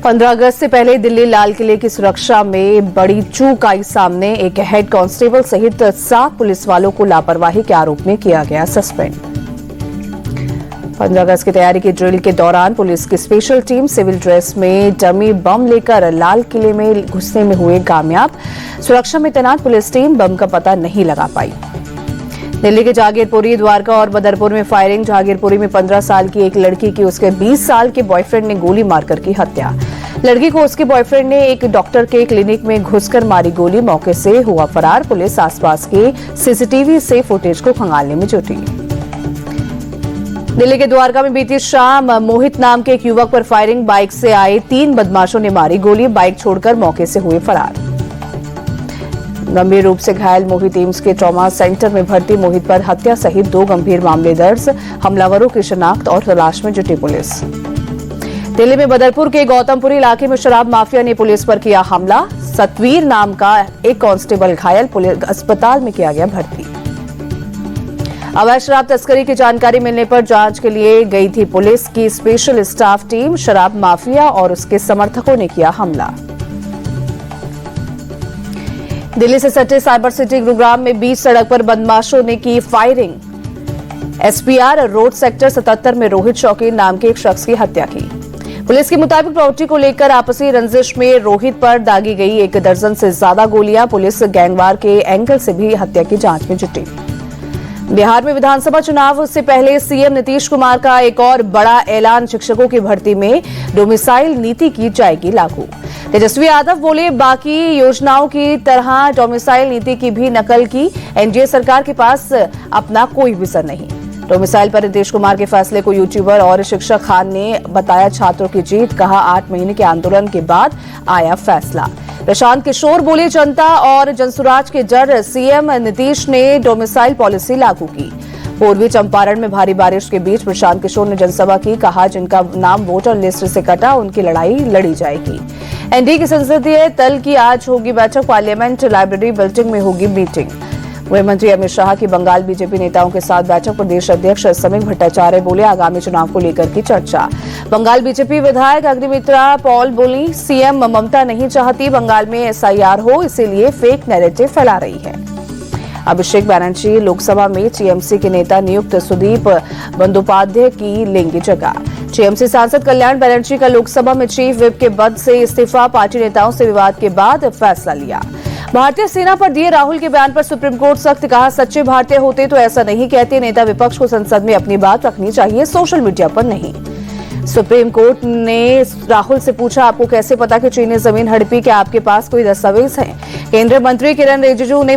15 अगस्त से पहले दिल्ली लाल किले की सुरक्षा में बड़ी चूक आई सामने। एक हेड कांस्टेबल सहित 7 पुलिस वालों को लापरवाही के आरोप में किया गया सस्पेंड। 15 अगस्त की तैयारी की ड्रिल के दौरान पुलिस की स्पेशल टीम सिविल ड्रेस में डमी बम लेकर लाल किले में घुसने में हुए कामयाब। सुरक्षा में तैनात पुलिस टीम बम का पता नहीं लगा पाई। दिल्ली के जहांगीरपुरी, द्वारका और बदरपुर में फायरिंग। जहांगीरपुरी में 15 साल की एक लड़की की उसके 20 साल के बॉयफ्रेंड ने गोली मारकर की हत्या। लड़की को उसके बॉयफ्रेंड ने एक डॉक्टर के क्लिनिक में घुसकर मारी गोली, मौके से हुआ फरार। पुलिस आसपास के सीसीटीवी से फुटेज को खंगालने में जुटी। दिल्ली के द्वारका में बीती शाम मोहित नाम के एक युवक पर फायरिंग। बाइक से आए 3 बदमाशों ने मारी गोली, बाइक छोड़कर मौके से हुए फरार। गंभीर रूप से घायल मोहित एम्स के ट्रॉमा सेंटर में भर्ती। मोहित पर हत्या सहित 2 गंभीर मामले दर्ज। हमलावरों की शिनाख्त और तलाश में जुटी पुलिस। दिल्ली में बदरपुर के गौतमपुरी इलाके में शराब माफिया ने पुलिस पर किया हमला। सतवीर नाम का एक कांस्टेबल घायल, पुलिस अस्पताल में किया गया भर्ती। अवैध शराब तस्करी की जानकारी मिलने पर जांच के लिए गई थी पुलिस की स्पेशल स्टाफ टीम। शराब माफिया और उसके समर्थकों ने किया हमला। दिल्ली से सटे साइबर सिटी गुरुग्राम में बीच सड़क पर बदमाशों ने की फायरिंग। एसपीआर रोड सेक्टर 77 में रोहित शौकीन नाम के एक शख्स की हत्या की। पुलिस के मुताबिक प्रॉपर्टी को लेकर आपसी रंजिश में रोहित पर दागी गई 1 दर्जन से ज्यादा गोलियां। पुलिस गैंगवार के एंगल से भी हत्या की जांच में जुटी। बिहार में विधानसभा चुनाव से पहले सीएम नीतीश कुमार का एक और बड़ा ऐलान। शिक्षकों की भर्ती में डोमिसाइल नीति की जाएगी लागू। तेजस्वी यादव बोले, बाकी योजनाओं की तरह डोमिसाइल नीति की भी नकल की। एनडीए सरकार के पास अपना कोई विजन नहीं। डोमिसाइल पर नीतीश कुमार के फैसले को यूट्यूबर और शिक्षक खान ने बताया छात्रों की जीत। कहा, 8 महीने के आंदोलन के बाद आया फैसला। प्रशांत किशोर बोले, जनता और जनसुराज के जड़ सीएम नीतीश ने डोमिसाइल पॉलिसी लागू की। पूर्वी चंपारण में भारी बारिश के बीच प्रशांत किशोर ने जनसभा की। कहा, जिनका नाम वोटर लिस्ट से कटा उनकी लड़ाई लड़ी जाएगी। एनडीए की संसदीय दल की आज होगी बैठक। पार्लियामेंट लाइब्रेरी बिल्डिंग में होगी मीटिंग। गृहमंत्री अमित शाह की बंगाल बीजेपी नेताओं के साथ बैठक। प्रदेश अध्यक्ष समीक भट्टाचार्य बोले, आगामी चुनाव को लेकर की चर्चा। बंगाल बीजेपी विधायक अग्निमित्रा पॉल बोली, सीएम ममता नहीं चाहती बंगाल में एसआईआर हो, इसीलिए फेक नैरेटिव फैला रही है। अभिषेक बनर्जी लोकसभा में टीएमसी के नेता नियुक्त सुदीप बंदोपाध्याय की लेंगे जगह। टीएमसी सांसद कल्याण बनर्जी का लोकसभा में चीफ व्हिप के पद से इस्तीफा। पार्टी नेताओं से विवाद के बाद फैसला लिया। भारतीय सेना पर दिए राहुल के बयान पर सुप्रीम कोर्ट सख्त। कहा, सच्चे भारतीय होते तो ऐसा नहीं कहते। नेता विपक्ष को संसद में अपनी बात रखनी चाहिए, सोशल मीडिया पर नहीं। सुप्रीम कोर्ट ने राहुल से पूछा, आपको कैसे पता कि चीन ने जमीन हड़पी? क्या आपके पास कोई दस्तावेज है? केंद्रीय मंत्री किरण रिजिजू ने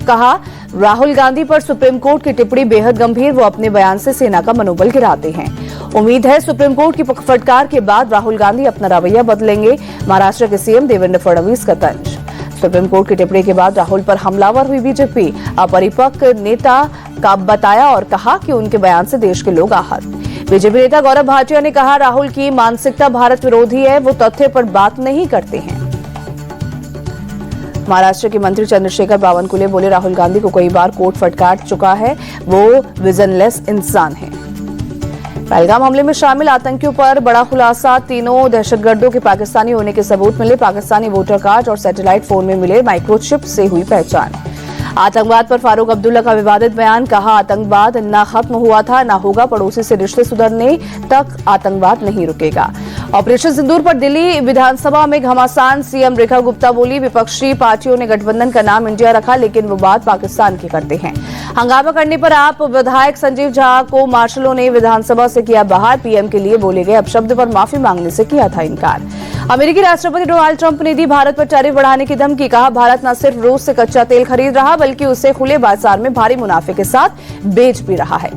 कहा, राहुल गांधी पर सुप्रीम कोर्ट की टिप्पणी बेहद गंभीर। वो अपने बयान से सेना का मनोबल गिराते हैं। उम्मीद है सुप्रीम कोर्ट की फटकार के बाद राहुल गांधी अपना रवैया बदलेंगे। महाराष्ट्र के सीएम देवेंद्र फडणवीस का तंज। सुप्रीम कोर्ट की टिप्पणी के बाद राहुल पर हमलावर हुई बीजेपी। अपरिपक्व नेता का बताया और कहा कि उनके बयान से देश के लोग आहत। बीजेपी नेता गौरव भाटिया ने कहा, राहुल की मानसिकता भारत विरोधी है, वो तथ्य पर बात नहीं करते हैं। महाराष्ट्र के मंत्री चंद्रशेखर बावनकुले बोले, राहुल गांधी को कई बार कोर्ट फटकार चुका है, वो विजनलेस इंसान है। पहलगाम हमले में शामिल आतंकियों पर बड़ा खुलासा। तीनों दहशतगर्दों के पाकिस्तानी होने के सबूत मिले। पाकिस्तानी वोटर कार्ड और सैटेलाइट फोन में मिले माइक्रोचिप से हुई पहचान। आतंकवाद पर फारूक अब्दुल्ला का विवादित बयान। कहा, आतंकवाद न खत्म हुआ था न होगा। पड़ोसी से रिश्ते सुधरने तक आतंकवाद नहीं रुकेगा। ऑपरेशन सिंदूर पर दिल्ली विधानसभा में घमासान। सीएम रेखा गुप्ता बोली, विपक्षी पार्टियों ने गठबंधन का नाम इंडिया रखा, लेकिन वो बात पाकिस्तान की करते हैं। हंगामा करने पर आप विधायक संजीव झा को मार्शलों ने विधानसभा से किया बाहर। पीएम के लिए बोले गए अपशब्द पर माफी मांगने से किया था इनकार। अमेरिकी राष्ट्रपति डोनाल्ड ट्रंप ने दी भारत पर टैरिफ बढ़ाने की धमकी। कहा, भारत न सिर्फ रूस से कच्चा तेल खरीद रहा बल्कि उसे खुले बाजार में भारी मुनाफे के साथ बेच भी रहा है।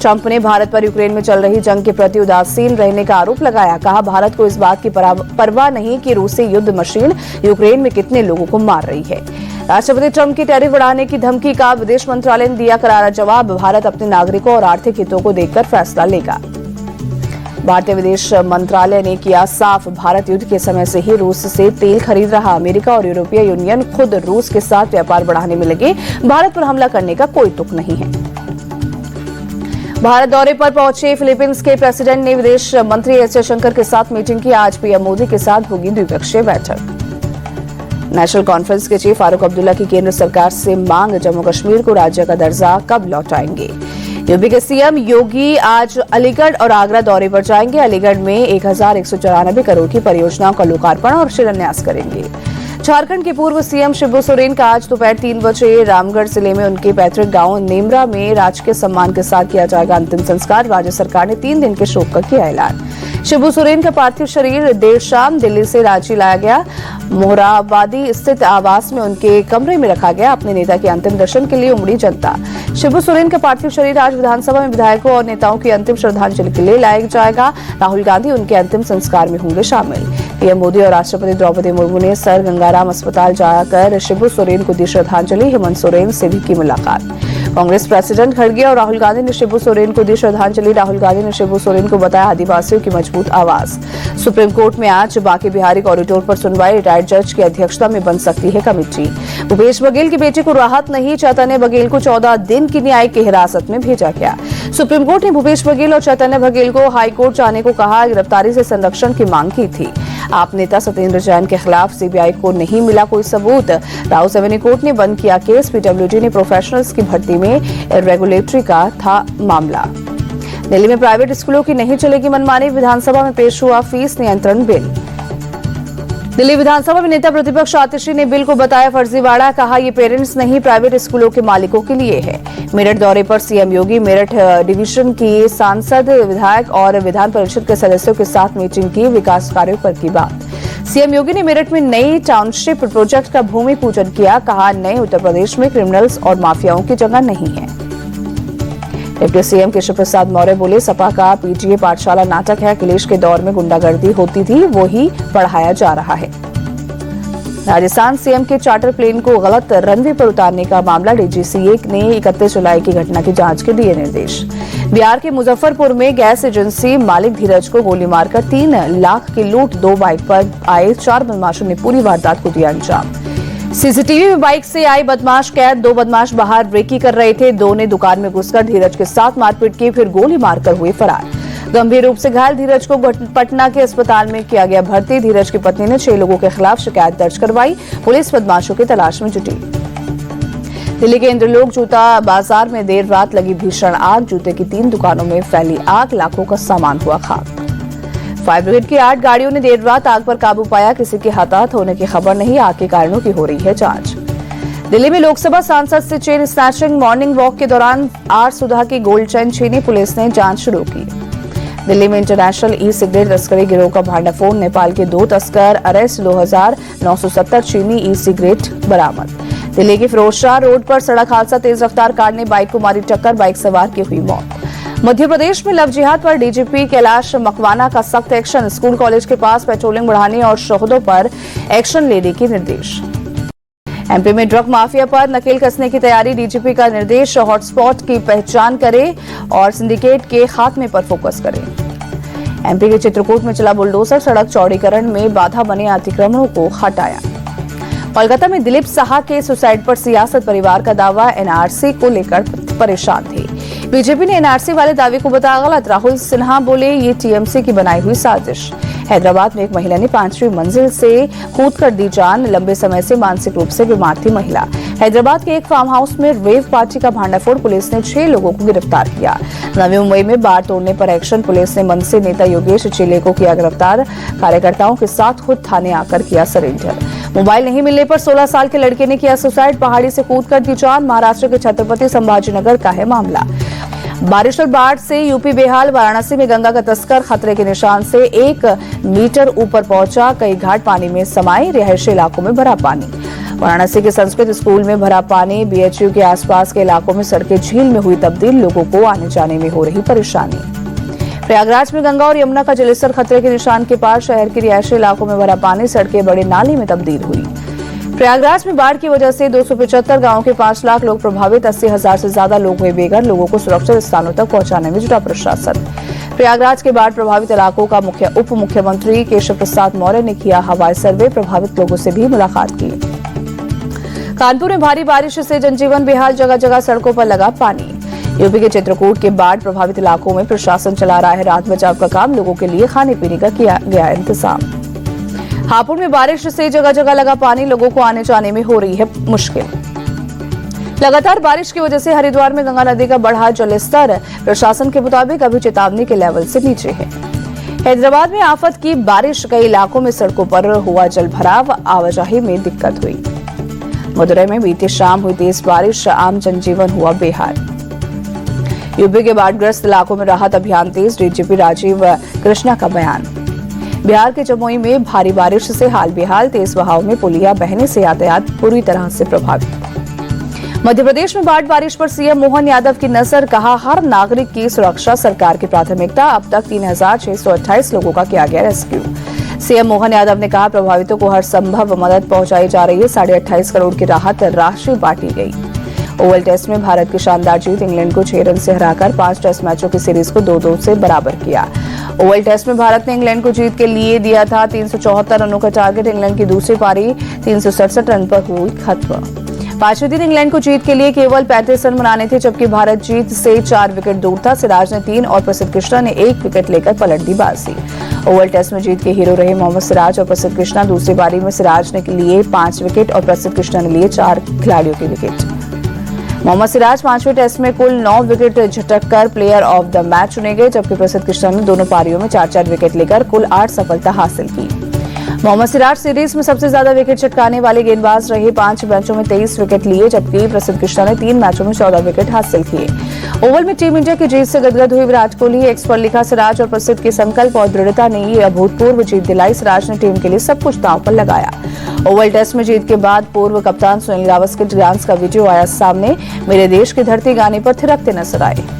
ट्रंप ने भारत पर यूक्रेन में चल रही जंग के प्रति उदासीन रहने का आरोप लगाया। कहा, भारत को इस बात की परवाह नहीं कि रूसी युद्ध मशीन यूक्रेन में कितने लोगों को मार रही है। राष्ट्रपति ट्रंप की टैरिफ बढ़ाने की धमकी का विदेश मंत्रालय ने दिया करारा जवाब। भारत अपने नागरिकों और आर्थिक हितों को देखकर फैसला लेगा। भारतीय विदेश मंत्रालय ने किया साफ, भारत युद्ध के समय से ही रूस से तेल खरीद रहा। अमेरिका और यूरोपीय यूनियन खुद रूस के साथ व्यापार बढ़ाने में लगे। भारत पर हमला करने का कोई तुक नहीं है। भारत दौरे पर पहुंचे फिलीपींस के प्रेसिडेंट ने विदेश मंत्री एस जयशंकर के साथ मीटिंग की। आज पीएम मोदी के साथ होगी द्विपक्षीय बैठक। नेशनल कॉन्फ्रेंस के चीफ फारूक अब्दुल्ला की केंद्र सरकार से मांग, जम्मू कश्मीर को राज्य का दर्जा कब लौटाएंगे। यूपी के सीएम योगी आज अलीगढ़ और आगरा दौरे पर जाएंगे। अलीगढ़ में 1194 करोड़ की परियोजनाओं का लोकार्पण और शिलान्यास करेंगे। झारखंड के पूर्व सीएम शिबू सोरेन का आज दोपहर 3 बजे रामगढ़ जिले में उनके पैतृक गांव नेमरा में राजकीय सम्मान के साथ किया जाएगा अंतिम संस्कार। राज्य सरकार ने 3 दिन के शोक का किया ऐलान। शिबू सोरेन का पार्थिव शरीर देर शाम दिल्ली से रांची लाया गया। मोहराबादी स्थित आवास में उनके कमरे में रखा गया। अपने नेता के अंतिम दर्शन के लिए उमड़ी जनता। शिबू सोरेन का पार्थिव शरीर आज विधानसभा में विधायकों और नेताओं की अंतिम श्रद्धांजलि के लिए लाया जाएगा। राहुल गांधी उनके अंतिम संस्कार में होंगे शामिल। पीएम मोदी और राष्ट्रपति द्रौपदी मुर्मू ने सर गंगाराम अस्पताल जाकर शिबू सोरेन को दी श्रद्धांजलि। हेमंत सोरेन से भी की मुलाकात। कांग्रेस प्रेसिडेंट खड़गे और राहुल गांधी ने शिबू सोरेन को दी श्रद्धांजलि। राहुल गांधी ने शिबू सोरेन को बताया आदिवासियों की मजबूत आवाज। सुप्रीम कोर्ट में आज बांके बिहारी कॉरिडोर पर सुनवाई। रिटायर्ड जज की अध्यक्षता में बन सकती है कमेटी। भूपेश बघेल की बेटे को राहत नहीं। चैतन्य बघेल को 14 दिन की न्यायिक हिरासत में भेजा गया। सुप्रीम कोर्ट ने भूपेश बघेल और चैतन्य बघेल को हाईकोर्ट जाने को कहा। गिरफ्तारी से संरक्षण की मांग की थी। आप नेता सत्येंद्र जैन के खिलाफ सीबीआई को नहीं मिला कोई सबूत। राउस एवेन्यू कोर्ट ने बंद किया केस। पीडब्ल्यूडी ने प्रोफेशनल्स की भर्ती में इर्रेगुलेटरी का था मामला। दिल्ली में प्राइवेट स्कूलों की नहीं चलेगी मनमानी। विधानसभा में पेश हुआ फीस नियंत्रण बिल। दिल्ली विधानसभा में नेता प्रतिपक्ष आतिशी ने बिल को बताया फर्जीवाड़ा। कहा ये पेरेंट्स नहीं प्राइवेट स्कूलों के मालिकों के लिए है। मेरठ दौरे पर सीएम योगी मेरठ डिवीजन की सांसद, विधायक और विधान परिषद के सदस्यों के साथ मीटिंग की। विकास कार्यों पर की बात। सीएम योगी ने मेरठ में नई टाउनशिप प्रोजेक्ट का भूमि पूजन किया। कहा नए उत्तर प्रदेश में क्रिमिनल्स और माफियाओं की जगह नहीं है। डिप्टी सीएम केशव प्रसाद मौर्य बोले सपा का पीटीए पाठशाला नाटक है। अखिलेश के दौर में गुंडागर्दी होती थी, वो ही पढ़ाया जा रहा है। राजस्थान सीएम के चार्टर प्लेन को गलत रनवे पर उतारने का मामला। डीजीसीए ने 31 जुलाई की घटना की जांच के दिए निर्देश। बिहार के मुजफ्फरपुर में गैस एजेंसी मालिक धीरज को गोली मारकर 3 लाख की लूट। 2 बाइक पर आए 4 बदमाशों ने पूरी वारदात को दिया अंजाम। सीसीटीवी में बाइक से आए बदमाश कैद। 2 बदमाश बाहर ब्रेकी कर रहे थे। 2 ने दुकान में घुसकर धीरज के साथ मारपीट की, फिर गोली मारकर हुए फरार। गंभीर रूप से घायल धीरज को पटना के अस्पताल में किया गया भर्ती। धीरज की पत्नी ने 6 लोगों के खिलाफ शिकायत दर्ज करवाई। पुलिस बदमाशों की तलाश में जुटी। दिल्ली के इंद्रलोक जूता बाजार में देर रात लगी भीषण आग। जूते की 3 दुकानों में फैली आग। लाखों का सामान हुआ खाक। फायर ब्रिगेड की 8 गाड़ियों ने देर रात आग पर काबू पाया। किसी के हताहत होने की खबर नहीं। आग के कारणों की हो रही है जांच। दिल्ली में लोकसभा सांसद से चेन स्नैचिंग। मॉर्निंग वॉक के दौरान आर सुधा की गोल्ड चेन छीनी। पुलिस ने जांच शुरू की। दिल्ली में इंटरनेशनल ई सिगरेट तस्करी गिरोह का भांडाफोड़। नेपाल के 2 तस्कर अरेस्ट। 2970 चीनी ई सिगरेट बरामद। दिल्ली के फिरोजशाह रोड पर सड़क हादसा। तेज रफ्तार कार ने बाइक को मारी टक्कर। बाइक सवार की हुई मौत। मध्य प्रदेश में लव जिहाद पर डीजीपी कैलाश मकवाना का सख्त एक्शन। स्कूल कॉलेज के पास पेट्रोलिंग बढ़ाने और शोहदों पर एक्शन लेने की निर्देश। एमपी में ड्रग माफिया पर नकेल कसने की तैयारी। डीजीपी का निर्देश हॉटस्पॉट की पहचान करें और सिंडिकेट के खात्मे पर फोकस करें। एमपी के चित्रकूट में चला बुलडोजर। सड़क चौड़ीकरण में बाधा बने अतिक्रमणों को हटाया। कोलकाता में दिलीप साहा के सुसाइड पर सियासत। परिवार का दावा एनआरसी को लेकर परेशान थे। बीजेपी ने एनआरसी वाले दावे को बताया गलत। राहुल सिन्हा बोले ये टीएमसी की बनाई हुई साजिश। हैदराबाद में एक महिला ने 5वीं मंजिल से कूदकर दी जान। लंबे समय से मानसिक रूप से बीमार थी महिला। हैदराबाद के एक फार्म हाउस में रेव पार्टी का भांडाफोड़। पुलिस ने 6 लोगों को गिरफ्तार किया। नवी मुंबई में बार तोड़ने पर एक्शन। पुलिस ने मनसे नेता योगेश चिले को किया गिरफ्तार। कार्यकर्ताओं के साथ खुद थाने आकर किया सरेंडर। मोबाइल नहीं मिलने पर 16 साल के लड़के ने किया सुसाइड। पहाड़ी से कूदकर दी जान। महाराष्ट्र के छत्रपति संभाजीनगर का है मामला। बारिश और बाढ़ से यूपी बेहाल। वाराणसी में गंगा का तस्कर खतरे के निशान से 1 मीटर ऊपर पहुंचा। कई घाट पानी में समाये। रिहायशी इलाकों में भरा पानी। वाराणसी के संस्कृत स्कूल में भरा पानी। बीएचयू के आसपास के इलाकों में सड़कें झील में हुई तब्दील। लोगों को आने जाने में हो रही परेशानी। प्रयागराज में गंगा और यमुना का जलस्तर खतरे के निशान के पार। शहर के रिहायशी इलाकों में भरा पानी। सड़कें बड़े नाले में तब्दील हुई। प्रयागराज में बाढ़ की वजह से 275 गांवों के 5 लाख लोग प्रभावित। 80,000 से ज्यादा लोग हुए बेघर। लोगों को सुरक्षित स्थानों तक पहुंचाने में जुटा प्रशासन। प्रयागराज के बाढ़ प्रभावित इलाकों का उप मुख्यमंत्री केशव प्रसाद मौर्य ने किया हवाई सर्वे। प्रभावित लोगों से भी मुलाकात की। कानपुर में भारी बारिश से जनजीवन बेहाल। जगह जगह सड़कों पर लगा पानी। यूपी के चित्रकूट के बाढ़ प्रभावित इलाकों में प्रशासन चला रहा है राहत बचाव का काम। लोगों के लिए खाने पीने का किया गया इंतजाम। हापुड़ में बारिश से जगह जगह लगा पानी, लोगों को आने जाने में हो रही है मुश्किल। लगातार बारिश की वजह से हरिद्वार में गंगा नदी का बढ़ा जलस्तर प्रशासन के मुताबिक अभी चेतावनी के लेवल से नीचे है। हैदराबाद में आफत की बारिश, कई इलाकों में सड़कों पर हुआ जलभराव, आवाजाही में दिक्कत हुई। मदुरई में बीती शाम हुई तेज बारिश, आम जनजीवन हुआ बेहाल। यूपी के बाढ़ग्रस्त इलाकों में राहत अभियान तेज, डीजीपी राजीव कृष्णा का बयान। बिहार के जमुई में भारी बारिश से हाल बेहाल, तेज बहाव में पुलिया बहने से यातायात पूरी तरह से प्रभावित। मध्य प्रदेश में बाढ़ बारिश पर सीएम मोहन यादव की नजर, कहा हर नागरिक की सुरक्षा सरकार की प्राथमिकता। अब तक 3628 लोगों का किया गया रेस्क्यू। सीएम मोहन यादव ने कहा प्रभावितों को हर संभव मदद पहुंचाई जा रही है। 28.5 करोड़ की राहत राशि बांटी गई। ओवल टेस्ट में भारत की शानदार जीत, इंग्लैंड को 6 रन से हराकर 5 टेस्ट मैचों की सीरीज को 2-2 से बराबर किया। ओवल टेस्ट में भारत ने इंग्लैंड को जीत के लिए दिया था 374 रनों का टारगेट। इंग्लैंड की दूसरी पारी 367 रन पर हुई खत्म। पांचवें दिन इंग्लैंड को जीत के लिए केवल 35 रन बनाने थे, जबकि भारत जीत से 4 विकेट दूर था। सिराज ने 3 और प्रसिद्ध कृष्णा ने 1 विकेट लेकर पलट दी बाजी। ओवल टेस्ट में जीत के हीरो रहे मोहम्मद सिराज और प्रसिद्ध कृष्णा। दूसरी पारी में सिराज ने लिए 5 विकेट और प्रसिद्ध कृष्णा ने लिए 4 खिलाड़ियों के विकेट। मोहम्मद सिराज 5वें टेस्ट में कुल 9 विकेट झटककर प्लेयर ऑफ द मैच चुने गए, जबकि प्रसिद्ध कृष्णा ने दोनों पारियों में 4-4 विकेट लेकर कुल 8 सफलता हासिल की। मोहम्मद सिराज सीरीज में सबसे ज्यादा विकेट चटकाने वाले गेंदबाज रहे। 5 मैचों में 23 विकेट लिए, जबकि प्रसिद्ध कृष्णा ने 3 मैचों में 14 विकेट हासिल किए। ओवल में टीम इंडिया की जीत से गदगद हुई विराट कोहली। एक्स पर लिखा, सिराज और प्रसिद्ध के संकल्प और दृढ़ता ने ये अभूतपूर्व जीत दिलाई। सिराज ने टीम के लिए सब कुछ दांव पर लगाया। ओवल टेस्ट में जीत के बाद पूर्व कप्तान सुनील गावस्कर के डांस का वीडियो आया सामने। मेरे देश की धरती गाने पर थिरकते नजर आए।